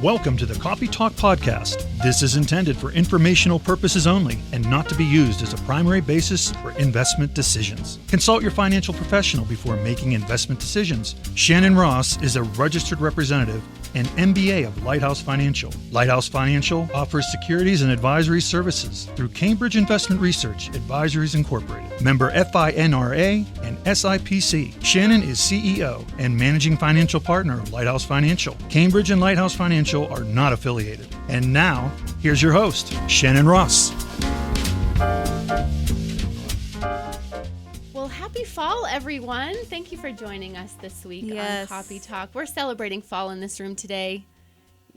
Welcome to the Coffee Talk Podcast. This is intended for informational purposes only and not to be used as a primary basis for investment decisions. Consult your financial professional before making investment decisions. Shannon Ross is a registered representative and MBA of Lighthouse Financial. Lighthouse Financial offers securities and advisory services through Cambridge Investment Research Advisories Incorporated, member FINRA and SIPC. Shannon is CEO and managing financial partner of Lighthouse Financial. Cambridge and Lighthouse Financial are not affiliated. And now, here's your host, Shannon Ross. Well, happy fall, everyone. Thank you for joining us this week on Coffee Talk. We're celebrating fall in this room today.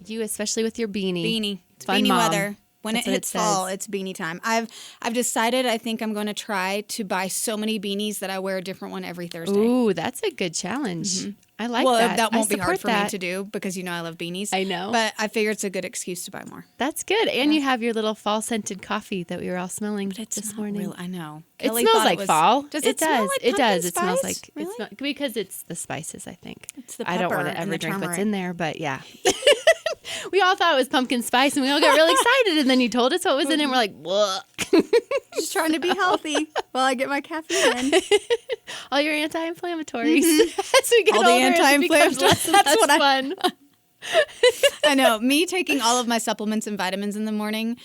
You, especially with your beanie. Beanie. It's Fun beanie mom. weather. When That's it what hits it fall, says. it's beanie time. I've decided I think I'm going to try to buy so many beanies that I wear a different one every Thursday. Ooh, that's a good challenge. Mm-hmm. I like well, that. that won't be hard for that. me to do because you know I love beanies. I know. But I figure it's a good excuse to buy more. That's good. And you have your little fall-scented coffee that we were all smelling this morning. Real, I know. It Kelly smells thought like fall. Does it smell like It does. pumpkin It smells spice? like Really? because it's the spices, I think. It's the I don't want pepper to and ever the drink what's turmeric. in there, but yeah. We all thought it was pumpkin spice, and we all got really excited, and then you told us what was in it, and we're like, "What?" Just trying to be healthy while I get my caffeine in. All your anti-inflammatories. As we get All the older, it becomes anti-inflammatories. less and That's less what I- fun. I know. Me taking all of my supplements and vitamins in the morning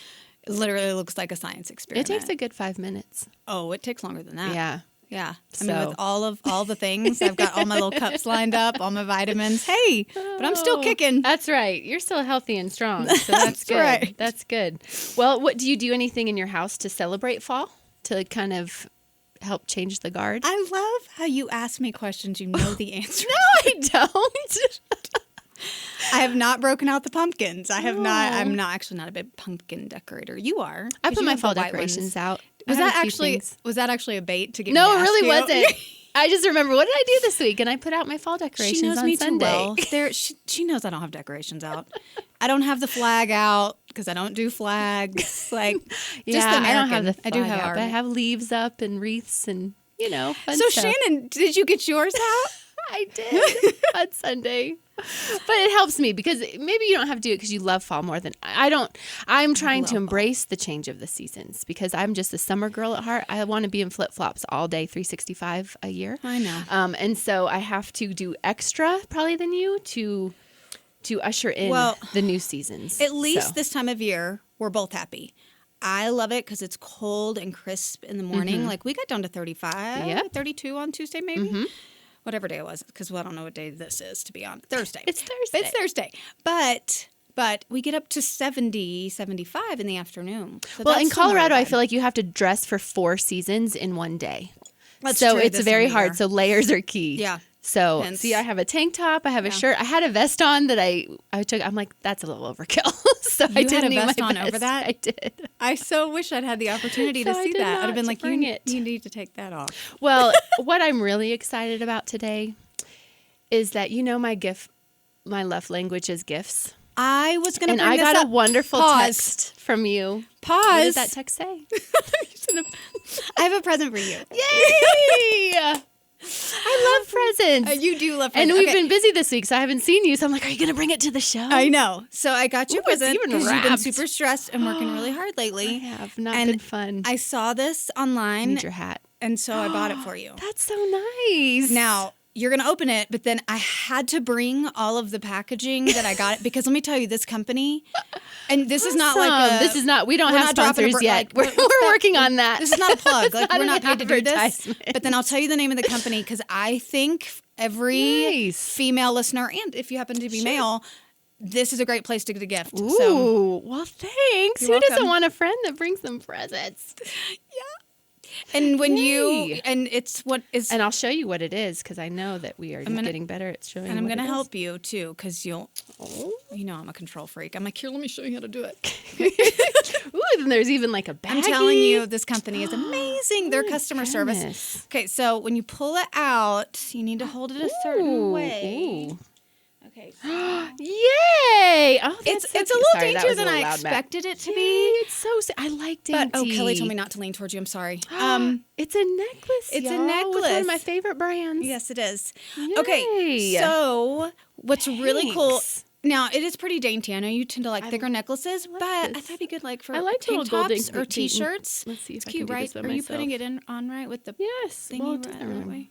literally looks like a science It experiment. takes a good 5 minutes. Oh, it takes longer than that. Yeah. Yeah. I mean, So- with all the things, I've got all my little cups lined up, all my vitamins. Hey, but I'm still kicking. That's right. You're still healthy and strong. So that's good. right. That's good. Well, what do you do anything in your house to celebrate fall? To kind of help change the guard? I love how you ask me questions you know the answer. No, I don't. I have not broken out the pumpkins. I have not. Oh. I'm not actually not a big pumpkin decorator. You are. I 'Cause put you my have the fall white decorations ones. out. Was I have that a few things. actually a bait to get No, me it to really ask you? wasn't. I just remember, what did I do this week? And I put out my fall decorations She knows on me Sunday. too well. She knows I don't have decorations out. I don't have the flag out because I don't do flags. Like, just the American. I don't have the I do flag have out, art. but I have leaves up and wreaths and, fun So stuff. Shannon, did you get yours out? I did on Sunday. But it helps me because maybe you don't have to do it because you love fall more than I don't. I'm trying to embrace the change of the seasons because I'm just a summer girl at heart. I want to be in flip-flops all day, 365 a year. I know. And so I have to do extra probably than you to usher in the new seasons. At least So. this time of year, we're both happy. I love it because it's cold and crisp in the morning. Like, we got down to 35, Yep. 32 on Tuesday, maybe. Whatever day it was, because I don't know what day this is, to be honest. Thursday. It's Thursday. It's Thursday. But we get up to 70, 75 in the afternoon. So Well, that's in Colorado, summer I vibe. feel like you have to dress for 4 seasons in one day. That's So true it's this very time of hard. year. So layers are key. Yeah. So Hence- see, I have a tank top, I have a shirt, I had a vest on that I took. I'm like, that's a little overkill. So I You had didn't a need vest my on vest. over that? I did. I so wish I'd had the opportunity So to I see did that. I'd not have been to like, bring you it. need to take that off. Well, what I'm really excited about today is that my love language is gifts, I was going to and bring I this got up. a wonderful Pause. text from you. Pause. What did that text say? I have a present for you. Yay! I love presents. You do love And presents. we've Okay. been busy this week, so I haven't seen you. So I'm like, are you going to bring it to the show? I know. So I got you a Ooh, it's present even because you've been wrapped. super stressed and working really hard I lately. have not And been fun. I saw this I online, need your hat. and so I bought it for you. That's so nice. Now, you're going to open it, but then I had to bring all of the packaging that I got because let me tell you, this company, and this is not like we don't we're have not dropping a sponsors br- yet. like, we're what's that? working on that. This is not a plug. It's Like, not we're an not paid to do this. advertisement. But then I'll tell you the name of the company because I think every Nice. female listener, and if you happen to be male, this is a great place to get a gift. Ooh, So, well, thanks. You're Who doesn't welcome. want a friend that brings them presents? and when Yay. it's what is, And I'll show you what it is because I know that we are gonna- getting better at showing. and I'm what going to it is. help you too because you know I'm a control freak. I'm like, here, let me show you how to do it. Ooh, then there's even like a baggie. I'm telling you, this company is amazing. Their Oh my customer goodness. service. Okay, so when you pull it out, you need to hold it a certain way. Ooh. Okay. Yay! Oh, that's It's so a cute. little Sorry, that daintier was a than little I loud, Matt. expected it to Yay, be. it's so. I like dainty. But Kelly told me not to lean towards you. I'm sorry. It's a necklace. It's a y'all, with one of necklace. my favorite brands. Yes, it is. Yay. Okay, so what's really cool. Thanks. Now, it is pretty dainty. I know you tend to like thicker necklaces, but I thought it'd be good like for tank tops or T-shirts. Let's see if it's I cute, can do right? this by Are you myself. putting it on right with the Yes. thingy Well, right doesn't that really- way?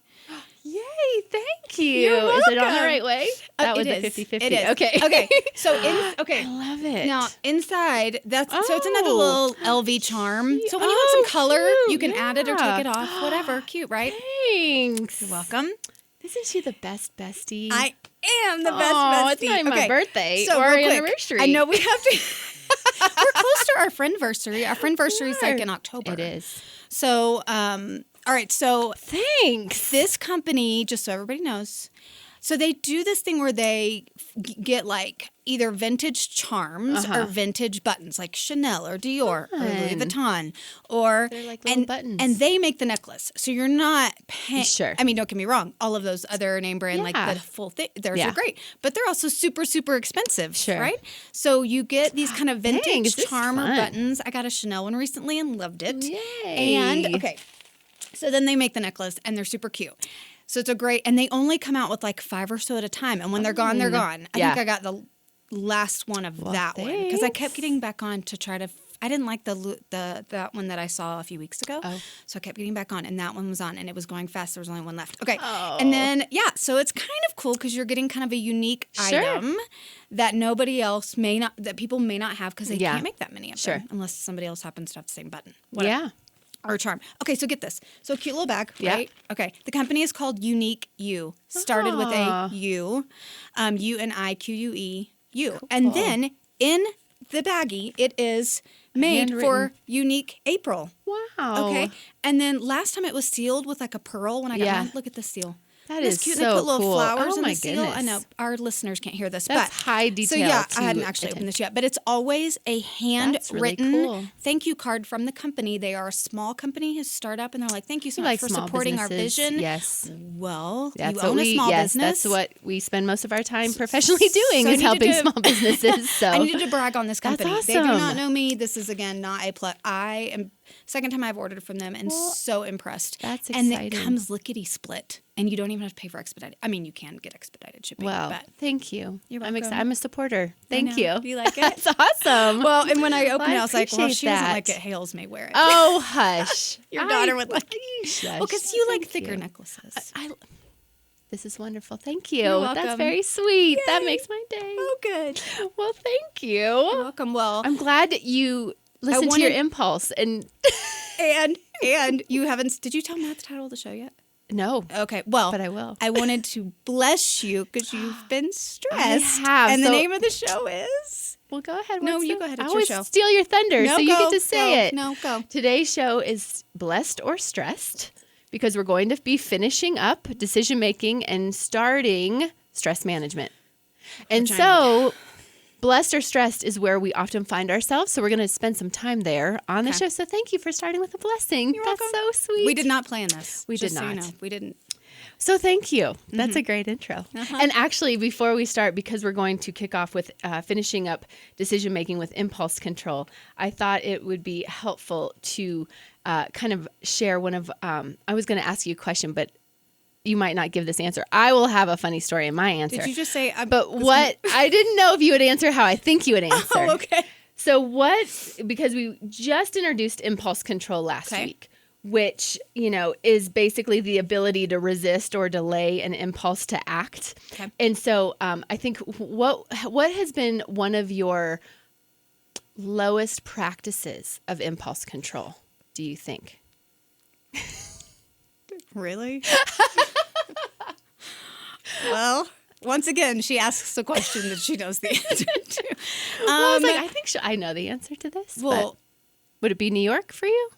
Yay, thank you. You're Is it on the welcome. right way? That was it a is. 50-50. It is. Okay. Okay. So I okay. love it. Now inside, so it's another Oh. little LV charm. So when you Oh, want some color, you cute. can add it or Yeah. take it off. Whatever. Cute, right? Thanks. You're welcome. Isn't she the best bestie? I am the best Oh, bestie. it's not even my birthday so or real quick, anniversary. I know we have to. We're close to our friendversary. Our friendversary is like in October. It is. So, all right. So Thanks. this company, just so everybody knows, so they do this thing where they get like either vintage charms or vintage buttons, like Chanel or Dior or Louis Fun. Vuitton, or They're like little buttons. and they make the necklace. So you're not paying. Sure. I mean, don't get me wrong. All of those other name brand, like Yeah. the full thing, theirs Yeah. are great, but they're also super, super expensive. Sure. Right. So you get these kind of vintage Thanks, this is charm or fun. buttons. I got a Chanel one recently and loved it. Yay. And okay. So then they make the necklace and they're super cute. So it's a great, and they only come out with like 5 or so at a time. And when they're gone, they're gone. I Yeah. think I got the last one of that one because I kept getting back on to try to, I didn't like that one that I saw a few weeks ago. Oh. So I kept getting back on and that one was on and it was going fast. There was only one left. Okay. And then, yeah, so it's kind of cool because you're getting kind of a unique Sure. item that nobody else that people may not have because they Yeah. can't make that many of Sure. them unless somebody else happens to have the same button. Whatever. Yeah. Or charm. Okay, so get this. So cute little bag, Yeah. right? Okay. The company is called Unique You. Started with a U. UNIQUE. U. And then in the baggie, it is made for Handwritten. Unique April. Wow. Okay. And then last time it was sealed with like a pearl when I got Yeah. mine. Look at the seal. That It's is cute. so They put little cool. flowers Oh in my the seal. I goodness. know our listeners can't hear this, That's but high So detail yeah, to I hadn't actually opened this yet, but it's always a handwritten cool. thank you card from the company. They are a small company, a startup, and they're like, "Thank you so We much like for small supporting our businesses. vision." Yes. Well, That's you what own a small business. That's what we spend most of our time professionally doing So I is needed helping to- small businesses. So I needed to brag on this That's company. They do awesome. not know me. This is again not a plug. I am second time I've ordered from them and so impressed. that's And it exciting. comes lickety split, and you don't even have to pay for expedited. I mean, you can get expedited shipping. well, but thank you. You're I'm welcome. I'm a supporter. I Thank know. you. Do you like it? That's awesome. Well, and when I opened I it, I was like, well, appreciate she doesn't that. like it. Hales may wear it. Oh, hush. Your daughter would like it. Shush. Well, because you like Thank thicker you. necklaces. This is wonderful. Thank you. You're That's welcome. very sweet. That Yay. makes my day. Oh, good. Well, thank you. You're welcome. Well, I'm glad that you listened to your wanted- impulse. And and you haven't. Did you tell Matt the title of the show yet? no, Okay. Well, but I will. I wanted to bless you because you've been stressed. have, And the so- name of the show is. Well, go ahead. No, What's you the- go ahead. I It's your always show. steal your thunder, No, so you go, get to say go. it. No, go. Today's show is Blessed or Stressed because we're going to be finishing up decision making and starting stress management. And Which so, blessed or stressed is where we often find ourselves. So, we're going to spend some time there on the Okay. show. So, thank you for starting with a blessing. You're That's welcome. so sweet. We did not plan this. We just did so you not. know. We didn't. So thank you. That's a great intro. Uh-huh. And actually, before we start, because we're going to kick off with finishing up decision making with impulse control, I thought it would be helpful to kind of share one of. I was going to ask you a question, but you might not give this answer. I will have a funny story in my answer. Did you just say? But what I didn't know if you would answer how I think you would answer. Oh, okay. So because we just introduced impulse control last Okay. week, which, is basically the ability to resist or delay an impulse to act. Okay. And so I think what has been one of your lowest practices of impulse control, do you think? Really? Well, once again, she asks a question that she knows the answer to. Well, I was like, I think I know the answer to this. well, But would it be New York for you?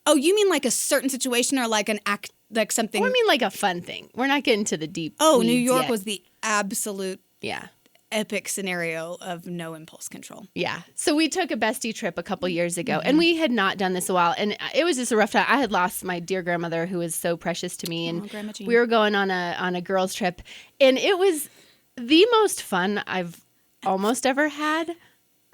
oh, you mean like a certain situation or like an act, like something? Or I mean like a fun thing. We're not getting to the deep New weeds York yet. was the absolute Yeah. epic scenario of no impulse control. Yeah. So we took a bestie trip a couple years ago, and we had not done this a while, and it was just a rough time. I had lost my dear grandmother, who was so precious to me, and Grandma Jean. we were going on a girls' trip, and it was the most fun I've almost ever had.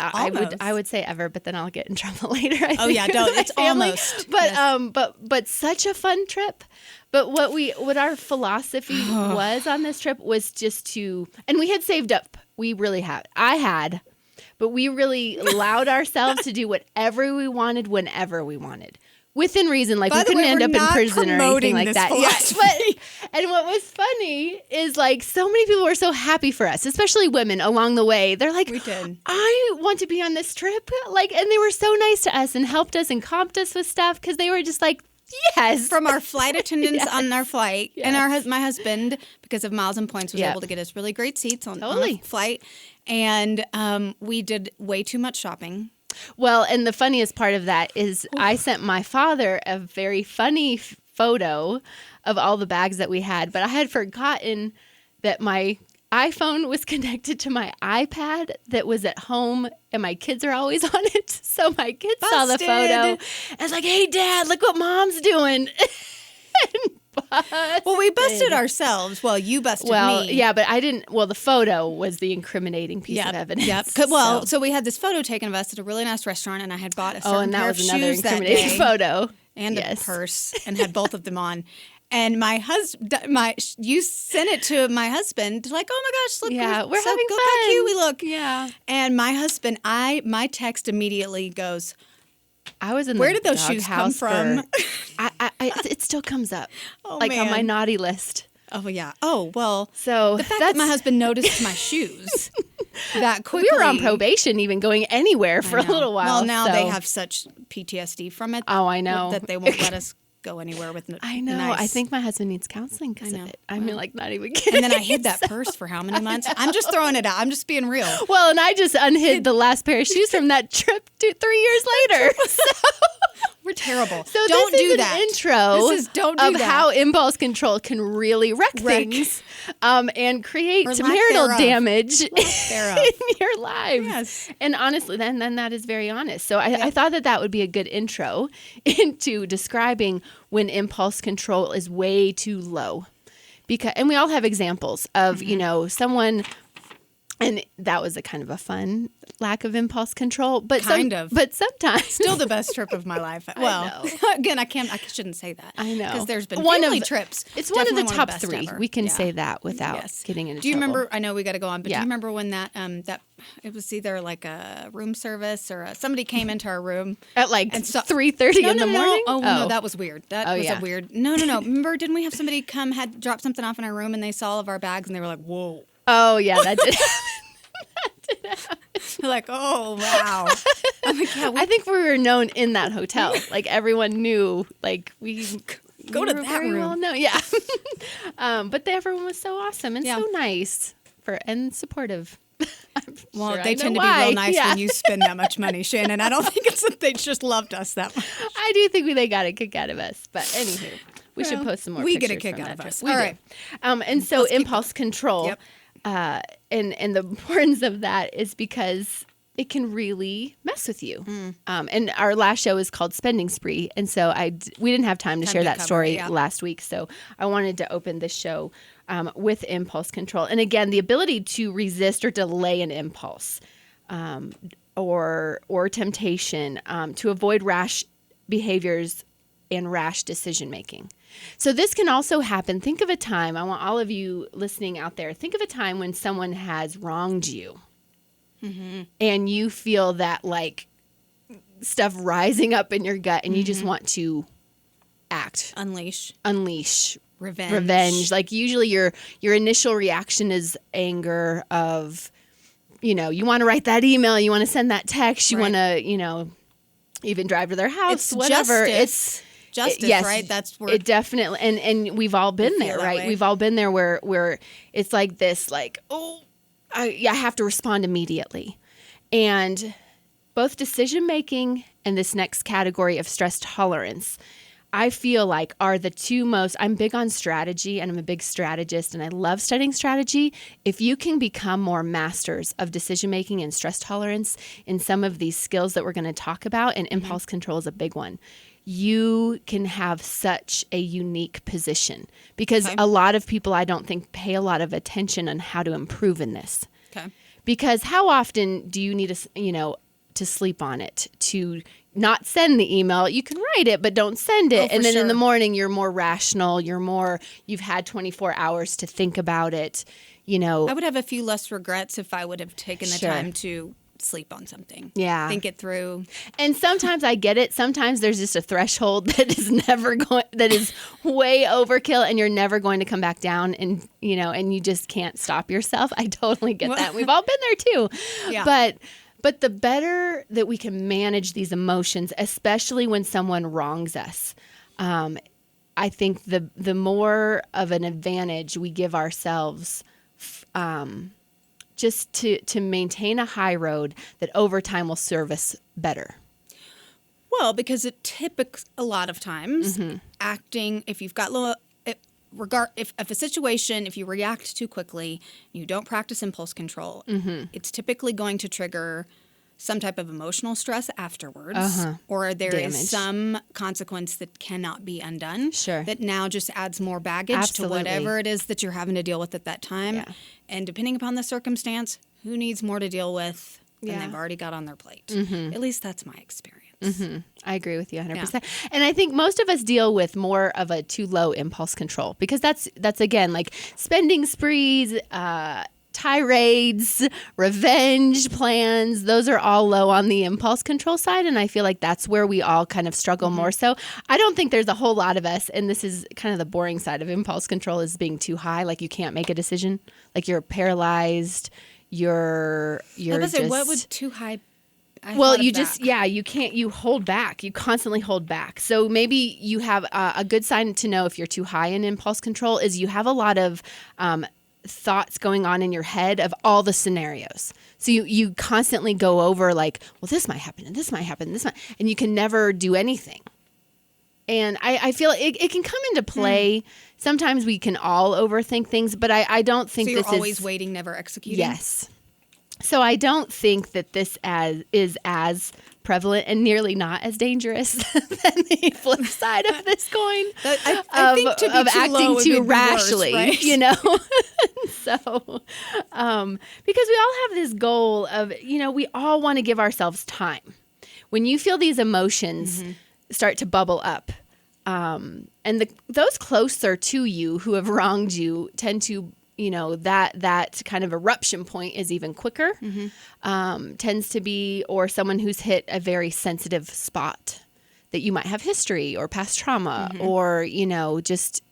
I would say ever, but then I'll get in trouble later. I think, yeah, with don't. my It's family. almost. But Yes. but such a fun trip. But what our philosophy was on this trip was just to, and we had saved up We really have. I had, but we really allowed ourselves to do whatever we wanted whenever we wanted. Within reason, like By we the couldn't way, end we're up in not prison or anything promoting like this that. philosophy. And what was funny is like so many people were so happy for us, especially women along the way. They're like, We did. I want to be on this trip. Like, and they were so nice to us and helped us and comped us with stuff because they were just like, yes. From our flight attendants on our flight, Yes. and my husband, because of miles and points, was Yep. able to get us really great seats on Totally. the flight. And we did way too much shopping. Well, and the funniest part of that is I sent my father a very funny photo of all the bags that we had, but I had forgotten that my iPhone was connected to my iPad that was at home, and my kids are always on it. So my kids saw the Busted. photo and was like, hey, Dad, look what Mom's doing. Well, we busted ourselves. Well, you busted me. Yeah, but I didn't. Well, the photo was the incriminating piece of evidence. Yep. Well, so we had this photo taken of us at a really nice restaurant, and I had bought a certain and that pair was of another shoes that incriminating day, photo. and Yes. a purse, and had both of them on. And my husband, you sent it to my husband, like, oh my gosh, look, Yeah, we're so, having look how fun. cute we look. Yeah. And my husband, my text immediately goes, I was in where the did those shoes come doghouse from? It still comes up, Oh, like on my man. naughty list. Oh, yeah. Oh, well, So the fact that my husband noticed my shoes that quickly. we were on probation, even going anywhere for I a know. little while. Well, now so- they have such PTSD from it. Oh, I know. That they won't let us go anywhere with I know. nice. I think my husband needs counseling because I of know. it. I'm Well. like not even kidding. And then I hid that purse for how many months? I'm just throwing it out. I'm just being real. Well, and I just unhid the last pair of shoes from that trip 3 years later. We're terrible. So don't this do is that. an intro This is don't do of that. how impulse control can really wreck things and create Or lack marital thereof. damage thereof. in your lives. Yes. And honestly, then that is very honest. So I thought that would be a good intro into describing when impulse control is way too low. And we all have examples of, someone. And that was a kind of a fun lack of impulse control, but but sometimes Still the best trip of my life. Well, know. again, I shouldn't say that. I know because there's been One family of trips. It's one of the Definitely top best 3. ever. We can Yeah. say that without Yes. getting into Do you trouble. remember? I know we got to go on, but do Yeah. you remember when that it was either like a room service or somebody came into our room At like and saw- 3:30 No, in no, the no. morning? Oh, no, that was weird. That was yeah. a weird. No. Remember? Didn't we have somebody come had dropped something off in our room and they saw all of our bags and they were like, "Whoa." Oh, yeah, that did. They're like, oh, wow. I'm like, yeah, I think we were known in that hotel. Like everyone knew, like we Go we to were that very room. well known. Yeah. But everyone was so awesome and Yeah. so nice and supportive. well, sure I they know tend to why. be real nice Yeah. when you spend that much money, Shannon. I don't think it's that they just loved us that much. I do think they got a kick out of us. But anywho, we should Well, post some more we pictures get a kick from out that of us. trip. We All do. right. And so Let's keep impulse control Yep. and the importance of that is because it can really mess with you. And our last show is called Spending Spree. And so we didn't have time to share to that cover story it, yeah. last week. So I wanted to open this show with impulse control. And again, the ability to resist or delay an impulse or temptation to avoid rash behaviors and rash decision making. So this can also happen. Think of a time, I want all of you listening out there, think of a time when someone has wronged you and you feel that like stuff rising up in your gut and you just want to act, Unleash. revenge. Like usually your initial reaction is anger of, you want to write that email, you want to send that text, you Right. want to, even drive to their house, It's whatever. justice. Justice, yes, right? That's where it definitely, and we've all been feel there, that right? way. We've all been there where it's like this, like, oh, I have to respond immediately. And both decision making and this next category of stress tolerance, I feel like are the two most, I'm big on strategy and I'm a big strategist and I love studying strategy. If you can become more masters of decision making and stress tolerance in some of these skills that we're going to talk about, and impulse control is a big one, you can have such a unique position because Okay. a lot of people I don't think pay a lot of attention on how to improve in this. Okay. Because how often do you need to sleep on it, to not send the email? You can write it, but don't send it. Oh, for and then in sure. the morning, you're more rational. You've had 24 hours to think about it. I would have a few less regrets if I would have taken the Sure. time to sleep on something. Yeah. Think it through. And sometimes I get it. Sometimes there's just a threshold that is way overkill, and you're never going to come back down, and you just can't stop yourself. I totally get that. We've all been there too. Yeah. But the better that we can manage these emotions, especially when someone wrongs us, I think the more of an advantage we give ourselves, just to maintain a high road that over time will serve us better. Well, because a lot of times acting, if you've got if a situation, if you react too quickly, you don't practice impulse control, it's typically going to trigger some type of emotional stress afterwards, or there Damage. is some consequence that cannot be undone. Sure. That now just adds more baggage Absolutely. to whatever it is that you're having to deal with at that time. Yeah. And depending upon the circumstance, who needs more to deal with than Yeah. they've already got on their plate? At least that's my experience. I agree with you 100%. And I think most of us deal with more of a too low impulse control, because that's again, like spending sprees, tirades, revenge plans. Those are all low on the impulse control side. And I feel like that's where we all kind of struggle more. So I don't think there's a whole lot of us. And this is kind of the boring side of impulse control, is being too high. Like you can't make a decision. Like you're paralyzed. You're just, what would too high? You can't, you hold back. You constantly hold back. So maybe you have a good sign to know if you're too high in impulse control is you have a lot of thoughts going on in your head of all the scenarios. So you constantly go over like, well, this might happen and this might happen, and you can never do anything. And I feel it can come into play. Sometimes we can all overthink things, but I don't think So you're this always is waiting, never executing? Yes. So I don't think that this is as prevalent and nearly not as dangerous than the flip side of this coin. I think to be of too low acting would too be rashly, worse, right? So, because we all have this goal of, we all want to give ourselves time. When you feel these emotions start to bubble up, and those closer to you who have wronged you tend to, that kind of eruption point is even quicker, tends to be, or someone who's hit a very sensitive spot that you might have history or past trauma, or, just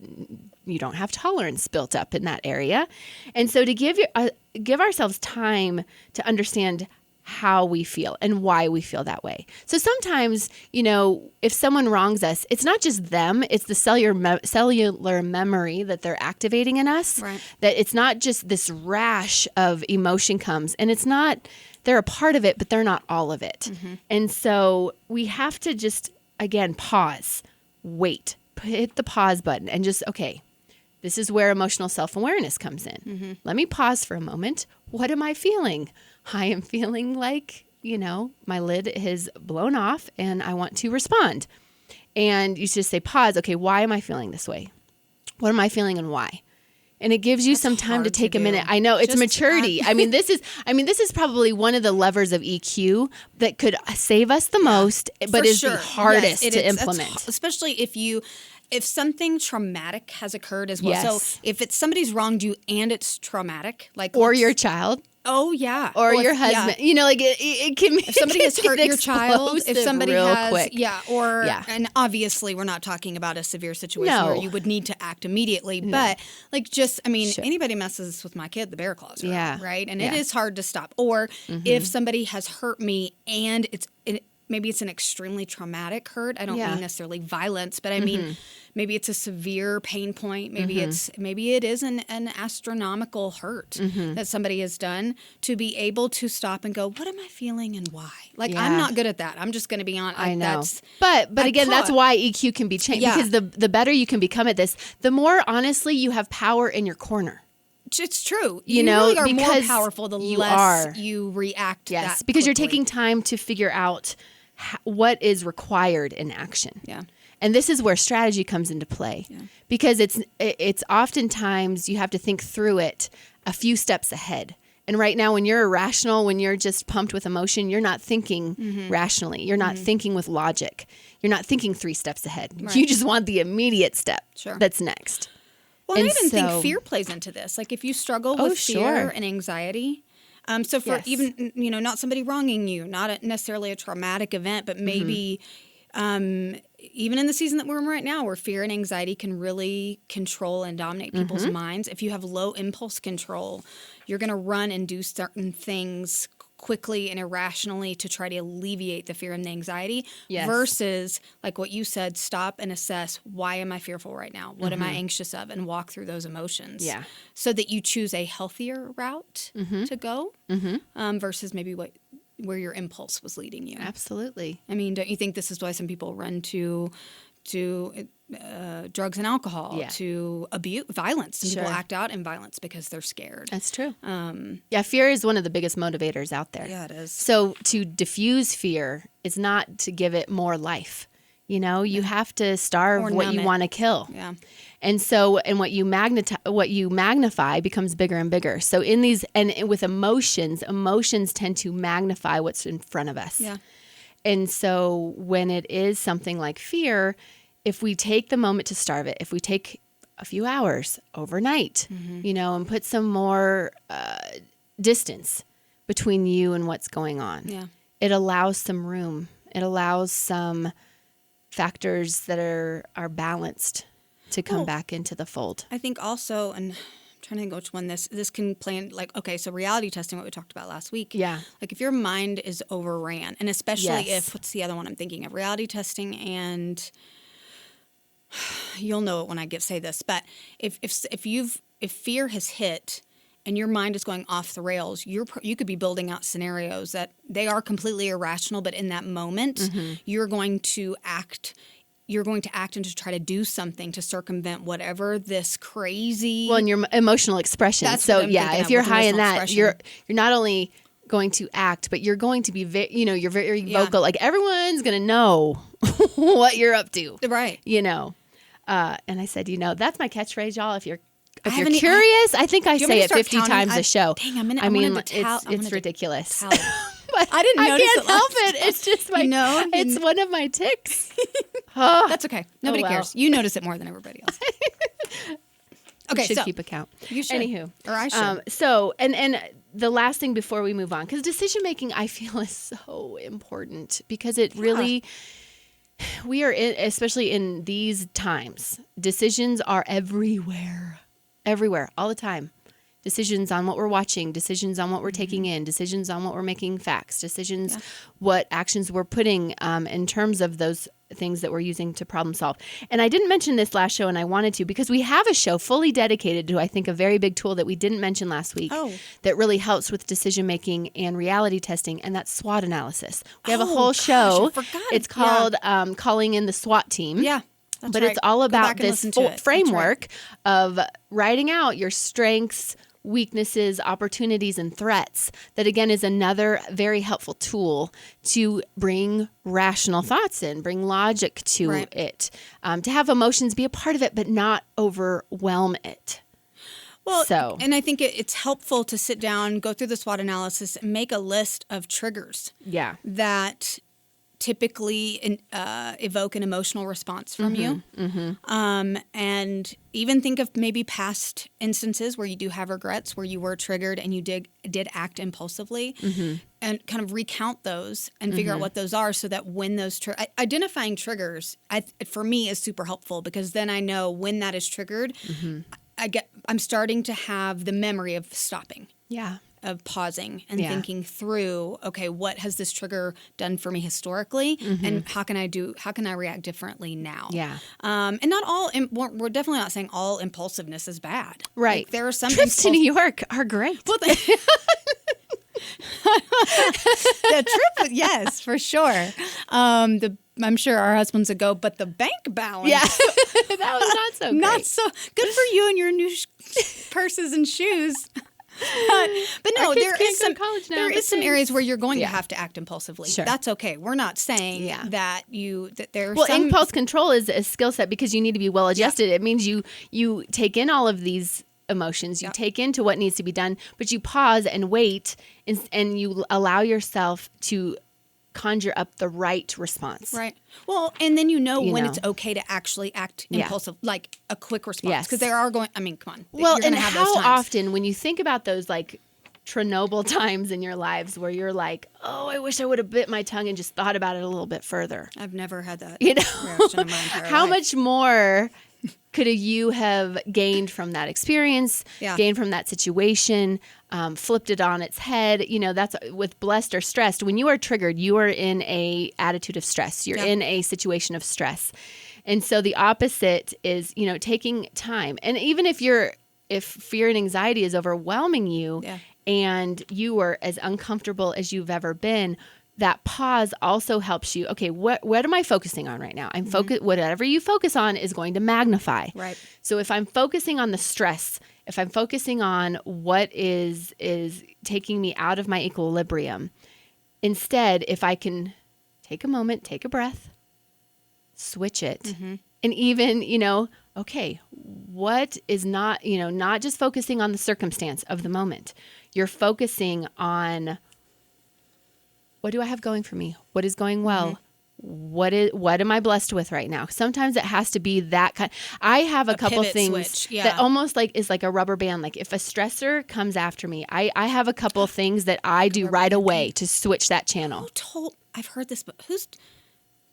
you don't have tolerance built up in that area. And so to give ourselves time to understand how we feel and why we feel that way. So sometimes, if someone wrongs us, it's not just them, it's the cellular memory that they're activating in us. Right. That it's not just this rash of emotion comes, and it's not, they're a part of it, but they're not all of it. And so we have to just, again, pause, wait, hit the pause button and just, okay, this is where emotional self-awareness comes in. Let me pause for a moment. What am I feeling? I am feeling like, my lid has blown off and I want to respond. And you just say, pause. Okay, why am I feeling this way? What am I feeling and why? And it gives you some time to take a minute. I know it's Just maturity. This is probably one of the levers of EQ that could save us the most, but For is sure. the hardest Yes, to is. implement. Especially if something traumatic has occurred as well. Yes. So if it's somebody's wronged you and it's traumatic, like Or your child. oh yeah, Or your if- husband. yeah. It can. If somebody has hurt your child, if somebody has, quick. and obviously we're not talking about a severe situation No. where you would need to act immediately, but anybody messes with my kid, the bear claws are out, right? And it is hard to stop. Or if somebody has hurt me and maybe it's an extremely traumatic hurt. I don't mean necessarily violence, but I mean maybe it's a severe pain point. Maybe it is an astronomical hurt that somebody has done. To be able to stop and go, what am I feeling and why? I'm not good at that. I'm just going to be honest. I know. But again, that's why EQ can be changed, because the better you can become at this, the more honestly you have power in your corner. It's true. You really are because more powerful the you less are. you react. Yes, that because you're quickly. taking time to figure out what is required in action. Yeah. And this is where strategy comes into play, because it's oftentimes you have to think through it a few steps ahead. And right now, when you're irrational, when you're just pumped with emotion, you're not thinking rationally. You're not thinking with logic. You're not thinking 3 steps ahead. Right. You just want the immediate step Sure. that's next. Well, and I even think fear plays into this. Like if you struggle with fear and anxiety, so for even, not somebody wronging you, not necessarily a traumatic event, but maybe even in the season that we're in right now where fear and anxiety can really control and dominate people's minds, if you have low impulse control, you're going to run and do certain things quickly and irrationally to try to alleviate the fear and the anxiety versus, like what you said, stop and assess, why am I fearful right now? What am I anxious of? And walk through those emotions so that you choose a healthier route to go versus maybe where your impulse was leading you. Absolutely. I mean, don't you think this is why some people run to drugs and alcohol, to violence? Some people act out in violence because they're scared. That's true. Fear is one of the biggest motivators out there. Yeah, it is. So to diffuse fear is not to give it more life. You have to starve what you want to kill. Yeah. And so, and what you magnify becomes bigger and bigger. So in these, and with emotions tend to magnify what's in front of us. Yeah. And so when it is something like fear, if we take the moment to starve it, if we take a few hours overnight, and put some more distance between you and what's going on, it allows some room. It allows some factors that are balanced to come back into the fold. I think also, and I'm trying to think which one this can play in, so reality testing, what we talked about last week. Yeah. Like if your mind is overran, and especially if, what's the other one I'm thinking of? Reality testing, and you'll know it when I say this, but if fear has hit and your mind is going off the rails, you could be building out scenarios that they are completely irrational, but in that moment, you're going to act and to try to do something to circumvent whatever this crazy... Well, and your emotional expression. So if you're high in that, you're not only going to act, but you're going to be, you're very vocal. Like everyone's going to know what you're up to. Right. And I said, that's my catchphrage, y'all. If you're curious, I think I say it 50 times a show. Dang, it's ridiculous. But I didn't notice can't help it. It's just it's one of my tics. That's okay. Nobody cares. You notice it more than everybody else. Okay, you should keep account. You should. Anywho, or I should. So, and the last thing before we move on, because decision making, I feel, is so important because it really. We are especially in these times. Decisions are everywhere, all the time. Decisions on what we're watching, decisions on what we're taking in, decisions on what we're making facts, decisions what actions we're putting in terms of those things that we're using to problem solve. And I didn't mention this last show, and I wanted to because we have a show fully dedicated to, I think, a very big tool that we didn't mention last week that really helps with decision making and reality testing, and that's SWOT analysis. We have a whole show. It's called Calling in the SWAT Team. Yeah. But it's all about this framework of writing out your strengths, weaknesses, opportunities, and threats. That, again, is another very helpful tool to bring rational thoughts in, bring logic to it, to have emotions be a part of it, but not overwhelm it. Well, and I think it's helpful to sit down, go through the SWOT analysis, and make a list of triggers that typically evoke an emotional response from you. And even think of maybe past instances where you do have regrets, where you were triggered and you did act impulsively, and kind of recount those and figure out what those are, so that when those identifying triggers, for me, is super helpful, because then I know when that is triggered, I'm starting to have the memory of stopping. Yeah. Of pausing and thinking through, okay, what has this trigger done for me historically, and how can I react differently now? Yeah. And not all, we're definitely not saying all impulsiveness is bad. Right. Like, there are some trips to New York are great. Well, the trip, yes, for sure. I'm sure our husbands would go, but the bank balance. Yeah, that was not so great. Not so good for you and your new purses and shoes. But no, there is some areas where you're going to have to act impulsively. Sure. That's okay. We're not saying that there are some... impulse control is a skill set because you need to be well adjusted. It means you take in all of these emotions, you take into what needs to be done, but you pause and wait, and you allow yourself to conjure up the right response. Right. Well, and then when it's okay to actually act impulsive, like a quick response. Because there are come on. Well, and how often when you think about those like Chernobyl times in your lives where you're like, oh, I wish I would have bit my tongue and just thought about it a little bit further. I've never had that reaction in my entire life. How much more could you have gained from that experience, gained from that situation, flipped it on its head? That's with blessed or stressed. When you are triggered, you are in a attitude of stress. You're in a situation of stress. And so the opposite is, taking time. And even if fear and anxiety is overwhelming you and you are as uncomfortable as you've ever been, that pause also helps you. Okay, what am I focusing on right now? I'm whatever you focus on is going to magnify. Right. So if I'm focusing on the stress, if I'm focusing on what is taking me out of my equilibrium, instead, if I can take a moment, take a breath, switch it, and even, okay, what is not just focusing on the circumstance of the moment. You're focusing on, what do I have going for me? What is going well? What am I blessed with right now? Sometimes it has to be that kind. I have a couple things that almost is like a rubber band. Like if a stressor comes after me, I have a couple things that I do right away to switch that channel. I've heard this, but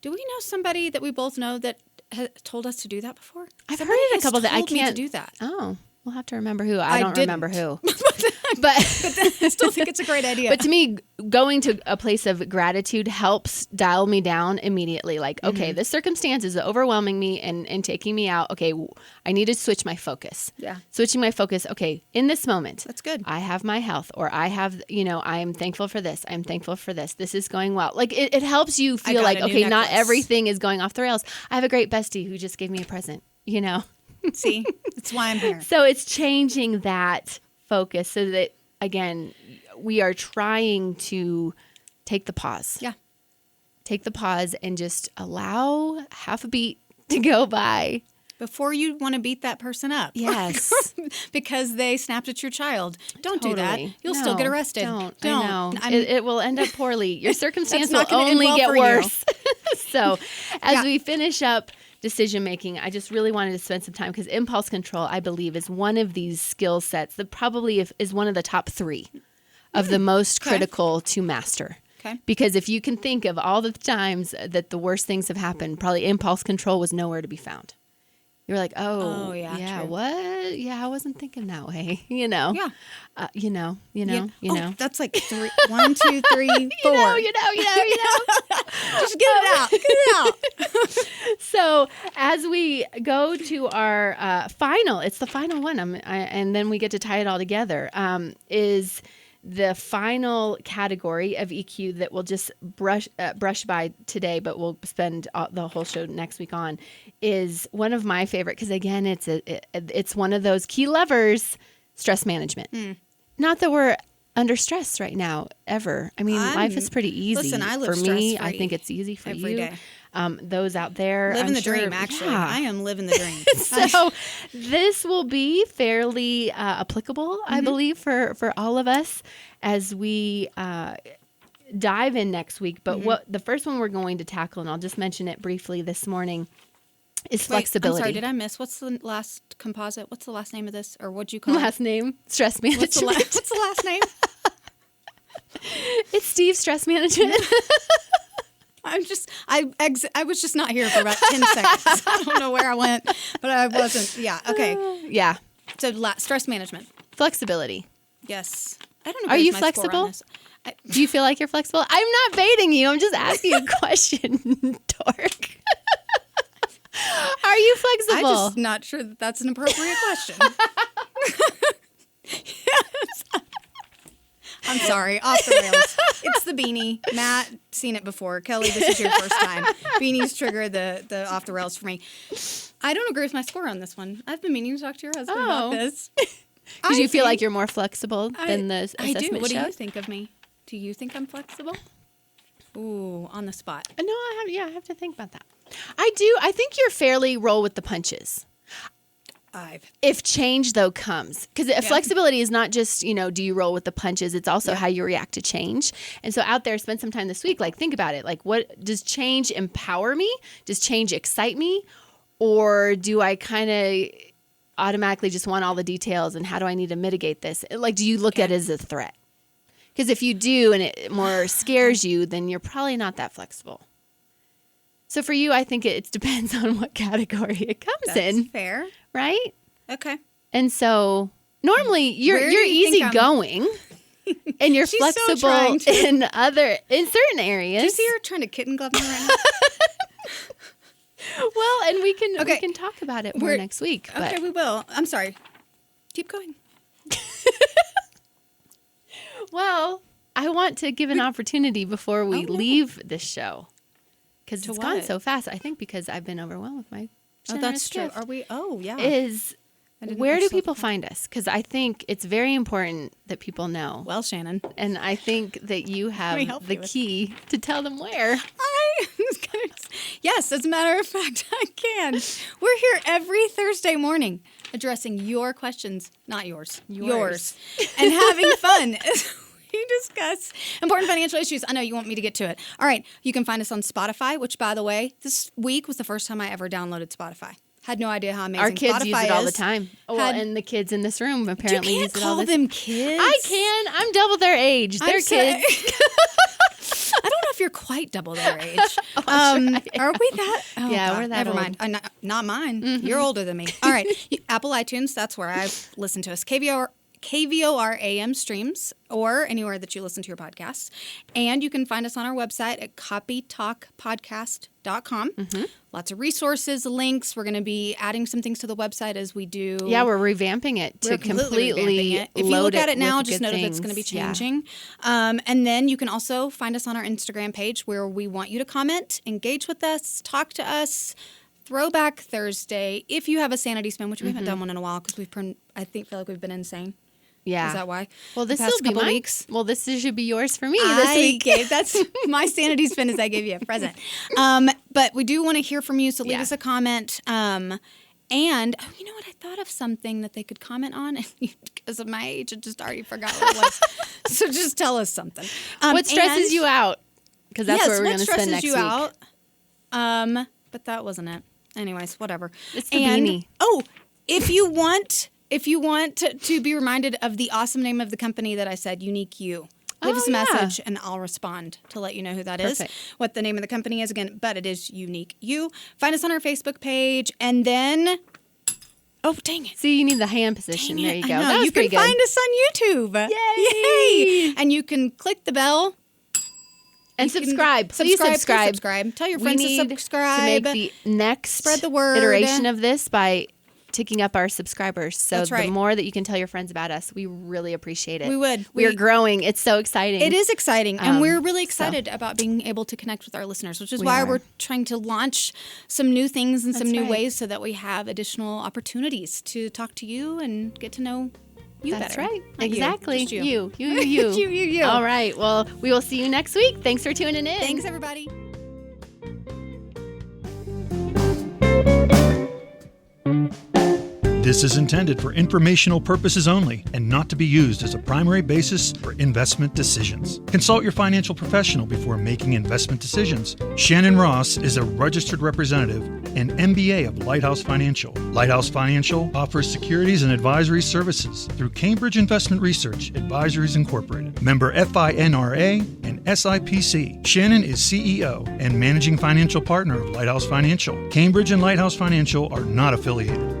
do we know somebody that we both know that has told us to do that before? I've heard a couple that I can't do that. Oh, we'll have to remember who. I don't remember who. But I still think it's a great idea. But to me, going to a place of gratitude helps dial me down immediately. Like, okay, this circumstance is overwhelming me and taking me out. Okay, I need to switch my focus. Yeah. Switching my focus. Okay, in this moment. That's good. I have my health, or I have, I'm thankful for this. I'm thankful for this. This is going well. Like, it helps you feel like, okay, not everything is going off the rails. I have a great bestie who just gave me a present, See, that's why I'm here. So it's changing that focus so that, again, we are trying to take the pause. Yeah. Take the pause and just allow half a beat to go by. Before you want to beat that person up. Yes. Because they snapped at your child. Don't do that. You'll still get arrested. Don't. I know. It will end up poorly. Your circumstance will gonna only end well get worse. So as we finish up decision making, I just really wanted to spend some time because impulse control, I believe, is one of these skill sets that probably is one of the top 3 of the most critical to master. Okay. Because if you can think of all the times that the worst things have happened, probably impulse control was nowhere to be found. You're like, true. What? Yeah, I wasn't thinking that way. Yeah. That's like 1, 2, 3, 4. You know. Just get it out. So as we go to our it's the final one, and then we get to tie it all together, is the final category of EQ that we'll just brush by today, but we'll spend the whole show next week on, is one of my favorite, because again, it's one of those key levers, stress management. Not that we're under stress right now, ever. I mean, life is pretty easy. Listen, I live for me. stress-free I think it's easy for every you. day. Those out there, living the dream. Actually, I am living the dream. So this will be fairly applicable, I believe, for all of us as we dive in next week. But what the first one we're going to tackle, and I'll just mention it briefly this morning, is flexibility. I'm sorry, did I miss? What's the last composite? What's the last name of this, or what'd you call last name? Stress management. What's the last name? It's Steve Stress Management. I was just not here for about 10 seconds. I don't know where I went, but I wasn't. Yeah. Okay. Yeah. So stress management. Flexibility. Are Are you flexible? Do you feel like you're flexible? I'm not baiting you. I'm just asking you a question, dork. Are you flexible? I'm just not sure that's an appropriate question. Yes. I'm sorry, off the rails. It's the beanie. Matt, seen it before. Kelly, this is your first time. Beanies trigger the off the rails for me. I don't agree with my score on this one. I've been meaning to talk to your husband about this. Because you feel like you're more flexible than the assessment I do. What shows? do you think of me? Do you think I'm flexible? Ooh, on the spot. No, I have to think about that. I do. I think you're fairly roll with the punches. If change, though, comes. Because flexibility is not just, do you roll with the punches? It's also how you react to change. And so out there, spend some time this week. Like, think about it. Like, what does change empower me? Does change excite me? Or do I kind of automatically just want all the details? And how do I need to mitigate this? Like, do you look at it as a threat? Because if you do and it more scares you, then you're probably not that flexible. So for you, I think it depends on what category it comes in. That's fair. Right? Okay. And so normally you're easygoing and you're flexible in certain areas. Do you see her trying to kitten glove me right now? Well, and we can talk about it more next week. Okay, we will. I'm sorry. Keep going. Well, I want to give an opportunity before we leave this show. Because it's gone so fast. I think because I've been overwhelmed with my that's true. gift. Are we? Oh, yeah. Where do people find us? Because I think it's very important that people know. Well, Shannon. And I think that you have the key to tell them where. Yes, as a matter of fact, I can. We're here every Thursday morning addressing your questions, not yours. Yours. And having fun. We discuss important financial issues. I know you want me to get to it. All right. You can find us on Spotify, which, by the way, this week was the first time I ever downloaded Spotify. Had no idea how amazing Spotify is. Our kids use it all the time. And the kids in this room apparently use it all the time. You can't call them kids. I can. I'm double their age. They're kids. I don't know if you're quite double their age. Are we that? Oh, yeah, God, we're that never old. mind. Not mine. Mm-hmm. You're older than me. All right. Apple iTunes, that's where I've listened to us. KVOR AM streams or anywhere that you listen to your podcasts. And you can find us on our website at copytalkpodcast.com. Mm-hmm. Lots of resources, links. We're going to be adding some things to the website as we do. Yeah, we're revamping it to completely If you look at it now, just know that it's going to be changing. Yeah. And then you can also find us on our Instagram page where we want you to comment, engage with us, talk to us. Throwback Thursday. If you have a sanity spin, which we haven't done one in a while because feel like we've been insane. Yeah. Is that why? Well, this will be mine. Weeks. Well, this should be yours for me this week. That's my sanity spin is I gave you a present. But we do want to hear from you, so leave us a comment. And, you know what? I thought of something that they could comment on. Because of my age, I just already forgot what it was. So just tell us something. What stresses you out? Because that's where we're going to spend next week. What stresses you out? But that wasn't it. Anyways, whatever. It's the beanie. Oh, if you want to be reminded of the awesome name of the company that I said, Unique You, leave us a message and I'll respond to let you know who that is, what the name of the company is again, but it is Unique You. Find us on our Facebook page and then... Oh, dang it. See, you need the hand position. There you go. That was you can find us on YouTube. Yay! And you can click the bell. And subscribe. Please subscribe. Tell your friends to subscribe. To make the next spread the word. Iteration of this by ticking up our subscribers. So the more that you can tell your friends about us, we really appreciate it. We would. We are growing. It's so exciting. It is exciting. And we're really excited about being able to connect with our listeners, which is why we're trying to launch some new things and some new ways so that we have additional opportunities to talk to you and get to know you better. That's right. Not exactly. You. You. You. All right. Well, we will see you next week. Thanks for tuning in. Thanks, everybody. This is intended for informational purposes only and not to be used as a primary basis for investment decisions. Consult your financial professional before making investment decisions. Shannon Ross is a registered representative and MBA of Lighthouse Financial. Lighthouse Financial offers securities and advisory services through Cambridge Investment Research Advisories Incorporated, member FINRA and SIPC. Shannon is CEO and managing financial partner of Lighthouse Financial. Cambridge and Lighthouse Financial are not affiliated.